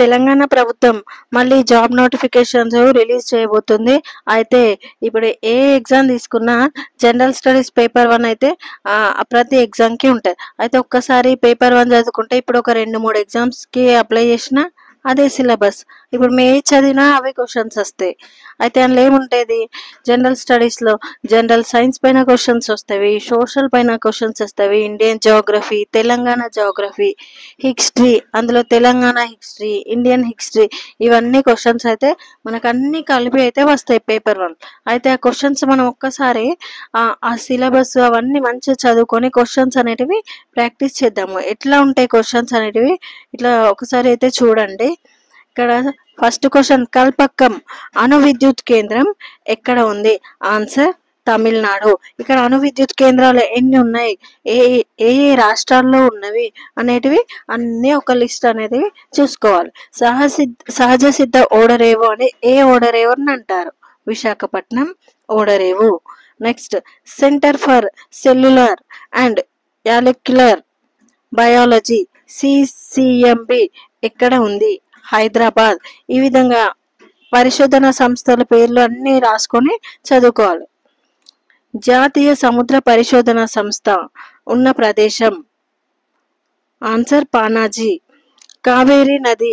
తెలంగాణ ప్రభుత్వం మళ్ళీ job notifications release చేయబోతుంది. అయితే ఇప్పుడు ఏ ఎగ్జామ్ తీసుకున్నా జనరల్ స్టడీస్ పేపర్ 1 అయితే ప్రతి ఎగ్జామ్కి ఉంటుంది. అయితే ఒక్కసారి పేపర్ 1 చదువుకుంటే ఇప్పుడు ఒక 2-3 ఎగ్జామ్స్కి అప్లై చేసిన అదే సిలబస్. ఇప్పుడు మేము ఏది చదివినా అవే క్వశ్చన్స్ వస్తాయి. అయితే అందులో ఏముంటుంది, జనరల్ స్టడీస్లో జనరల్ సైన్స్ పైన క్వశ్చన్స్ వస్తాయి, సోషల్ పైన క్వశ్చన్స్ వస్తాయి, Indian geography, Telangana geography, history, అందులో తెలంగాణ హిస్టరీ, ఇండియన్ హిస్టరీ, ఇవన్నీ క్వశ్చన్స్ అయితే మనకు అన్ని కలిపి అయితే వస్తాయి పేపర్ 1. అయితే ఆ క్వశ్చన్స్ మనం ఒక్కసారి ఆ సిలబస్ అవన్నీ మంచిగా చదువుకొని క్వశ్చన్స్ అనేటివి ప్రాక్టీస్ చేద్దాము. ఎట్లా ఉంటాయి క్వశ్చన్స్ అనేటివి ఇట్లా ఒకసారి అయితే చూడండి. ఇక్కడ ఫస్ట్ క్వశ్చన్, కల్పక్కం అణు విద్యుత్ కేంద్రం ఎక్కడ ఉంది? ఆన్సర్ తమిళనాడు. ఇక్కడ అణు విద్యుత్ కేంద్రాలు ఎన్ని ఉన్నాయి, ఏ ఏ రాష్ట్రాల్లో ఉన్నవి అనేటివి అన్నీ ఒక లిస్ట్ అనేది చూసుకోవాలి. సహజ సిద్ధ ఓడరేవు అని ఏ ఓడరేవుని అంటారు? విశాఖపట్నం ఓడరేవు. Next, centre for cellular and molecular biology CCMB ఎక్కడ ఉంది? హైదరాబాద్. ఈ విధంగా పరిశోధన సంస్థల పేర్లు అన్నీ రాసుకొని చదువుకోవాలి. జాతీయ సముద్ర పరిశోధన సంస్థ ఉన్న ప్రదేశం? ఆన్సర్ పానాజీ. కావేరీ నది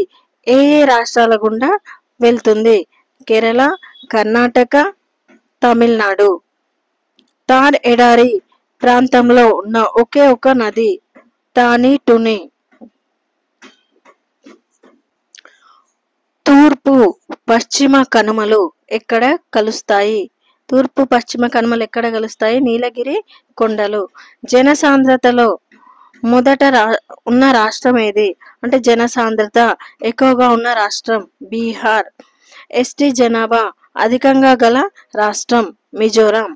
ఏ ఏ రాష్ట్రాల గుండా వెళ్తుంది? కేరళ, కర్ణాటక, తమిళనాడు. థార్ ఎడారి ప్రాంతంలో ఉన్న ఒకే ఒక నది తాని టుని. తూర్పు పశ్చిమ కనుమలు ఎక్కడ కలుస్తాయి? తూర్పు పశ్చిమ కనుమలు ఎక్కడ కలుస్తాయి? నీలగిరి కొండలు. జనసాంద్రతలో మొదట ఉన్న రాష్ట్రం ఏది? అంటే జనసాంద్రత ఎక్కువగా ఉన్న రాష్ట్రం బీహార్. ఎస్టీ జనాభా అధికంగా గల రాష్ట్రం మిజోరాం.